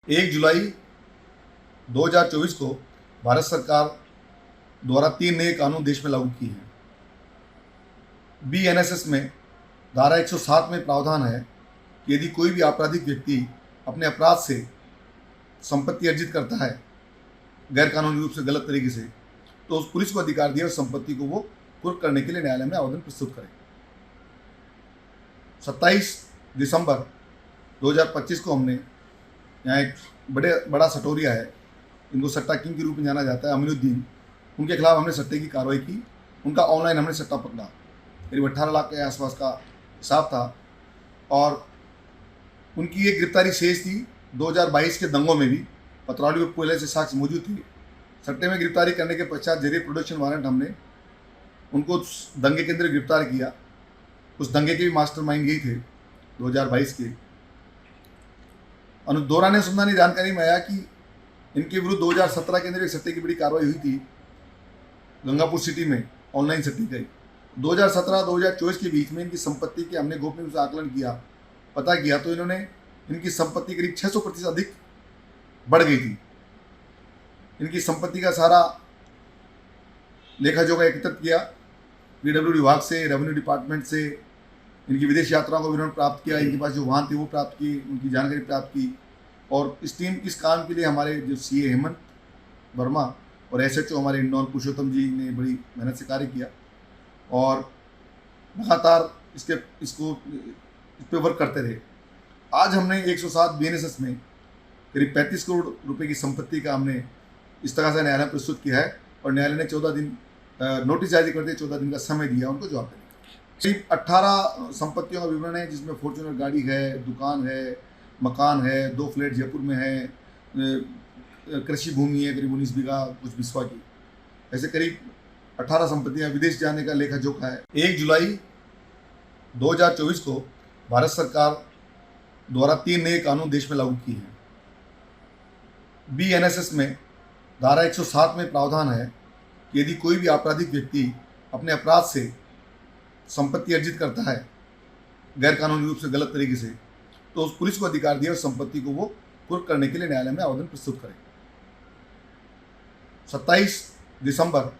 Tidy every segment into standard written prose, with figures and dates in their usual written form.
1 जुलाई 2024 को भारत सरकार द्वारा 3 नए कानून देश में लागू किए हैं। BNSS में धारा 107 में प्रावधान है कि यदि कोई भी आपराधिक व्यक्ति अपने अपराध से संपत्ति अर्जित करता है गैर कानूनी रूप से, गलत तरीके से, तो उस पुलिस को अधिकार दिया उस संपत्ति को वो कुर्क करने के लिए न्यायालय में आवेदन प्रस्तुत करें। 27 दिसंबर 2025 को हमने यहाँ एक बड़ा सटोरिया है, इनको सट्टा किंग के रूप में जाना जाता है, अमीनुद्दीन, उनके खिलाफ हमने सट्टे की कार्रवाई की। उनका ऑनलाइन हमने सट्टा पकड़ा, करीब 18 लाख के आसपास का हिसाब था और उनकी एक गिरफ्तारी शेष थी। 2022 के दंगों में भी पतरौली में पहले से साक्ष्य मौजूद थे। सट्टे में गिरफ्तारी करने के पश्चात जरिए प्रोडक्शन वारंट हमने उनको उस दंगे के अंदर गिरफ्तार किया। उस दंगे के भी मास्टरमाइंड यही थे 2022 के। दौरान अनुसंधानी जानकारी में आया कि इनके विरुद्ध 2017 के अंदर एक सट्टे की बड़ी कार्रवाई हुई थी गंगापुर सिटी में, ऑनलाइन सट्टे की। 2017-2024 के बीच में इनकी संपत्ति के हमने गोपनीय रूप से आकलन किया, पता किया तो इन्होंने इनकी संपत्ति करीब 600% अधिक बढ़ गई थी। इनकी संपत्ति का सारा लेखा जोखा एकत्रित किया, PWD विभाग से, रेवेन्यू डिपार्टमेंट से, इनकी विदेश यात्राओं को भी उन्होंने प्राप्त किया, इनके पास जो वाहन थे वो प्राप्त की, उनकी जानकारी प्राप्त की। और इस काम के लिए हमारे जो CA हेमंत वर्मा और SHO हमारे इंदौर पुरुषोत्तम जी ने बड़ी मेहनत से कार्य किया और लगातार इस पे वर्क करते रहे। आज हमने 107 BNSS में करीब 35 करोड़ रुपए की संपत्ति का हमने इस तरह से न्यायालय में प्रस्तुत किया है और न्यायालय ने 14 दिन नोटिस जारी करते 14 दिन का समय दिया उनको जवाब देने का। करीब 18 संपत्तियों का विवरण है, जिसमें फॉर्च्यूनर गाड़ी है, दुकान है, मकान है, 2 फ्लैट जयपुर में है, कृषि भूमि है करीब 19 बीघा कुछ बिस्वा की। ऐसे करीब 18 संपत्तियां, विदेश जाने का लेखा जोखा है। 1 जुलाई 2024 को भारत सरकार द्वारा 3 नए कानून देश में लागू किए हैं। BNSS में धारा 107 में प्रावधान है कि यदि कोई भी आपराधिक व्यक्ति अपने अपराध से संपत्ति अर्जित करता है गैर कानूनी रूप से, गलत तरीके से, तो उस पुलिस को अधिकार दिया उस संपत्ति को वो कुर्क करने के लिए न्यायालय में आवेदन प्रस्तुत करें। 27 दिसंबर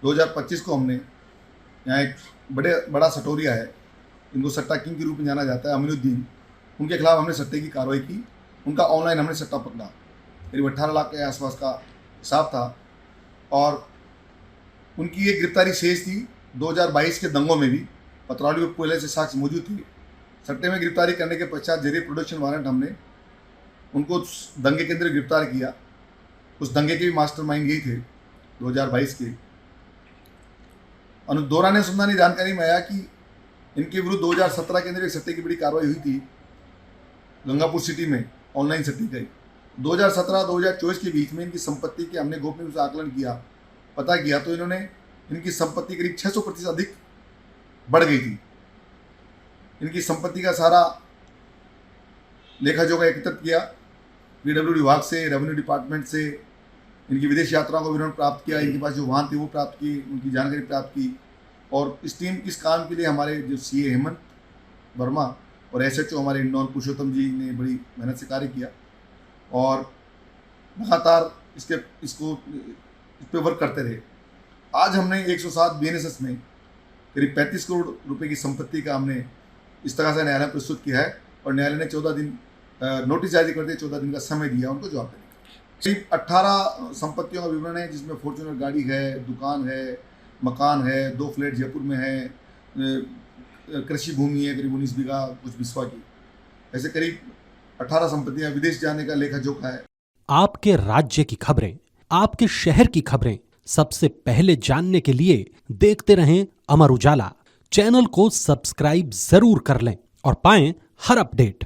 2025 को हमने यहाँ एक बड़ा सटोरिया है, इनको सट्टा किंग के रूप में जाना जाता है, अमीनुद्दीन, उनके खिलाफ हमने सट्टे की कार्रवाई की। उनका ऑनलाइन हमने सट्टा पकड़ा, करीब 18 लाख के आसपास का हिसाब था और उनकी एक गिरफ्तारी शेष थी। 2022 के दंगों में भी पतरौली में पहले से साक्ष्य मौजूद थे। सट्टे में गिरफ्तारी करने के पश्चात जरिए प्रोडक्शन वारंट हमने उनको उस दंगे के अंदर गिरफ्तार किया। उस दंगे के भी मास्टरमाइंड यही थे 2022 के। दौरान अनुसंधानी जानकारी में आया कि इनके विरुद्ध 2017 के अंदर एक सट्टे की बड़ी कार्रवाई हुई थी गंगापुर सिटी में, ऑनलाइन सट्टे की। 2017-2024 के बीच में इनकी संपत्ति के हमने गोपनीय रूप से आकलन किया, पता किया तो इन्होंने इनकी संपत्ति करीब 600% अधिक बढ़ गई थी। इनकी संपत्ति का सारा लेखा जोखा एकत्रित किया, PWD विभाग से, रेवेन्यू डिपार्टमेंट से, इनकी विदेश यात्राओं को भी उन्होंने प्राप्त किया, इनके पास जो वाहन थे वो प्राप्त की, उनकी जानकारी प्राप्त की। और इस काम के लिए हमारे जो CA हेमंत वर्मा और SHO हमारे इंदौर पुरुषोत्तम जी ने बड़ी मेहनत से कार्य किया और लगातार इस पे वर्क करते रहे। आज हमने 107 BNSS में करीब 35 करोड़ रुपए की संपत्ति का हमने इस तरह से न्यायालय में प्रस्तुत किया है और न्यायालय ने 14 दिन नोटिस जारी करते 14 दिन का समय दिया उनको जवाब देने का। करीब 18 संपत्तियों का विवरण है, जिसमें फॉर्च्यूनर गाड़ी है, दुकान है, मकान है, 2 फ्लैट जयपुर में है, कृषि भूमि है करीब 19 बीघा कुछ बिस्वा की। ऐसे करीब 18 संपत्तियां, विदेश जाने का लेखा जोखा है। आपके राज्य की खबरें, आपके शहर की खबरें सबसे पहले जानने के लिए देखते रहें अमर उजाला। चैनल को सब्सक्राइब जरूर कर लें और पाएं हर अपडेट।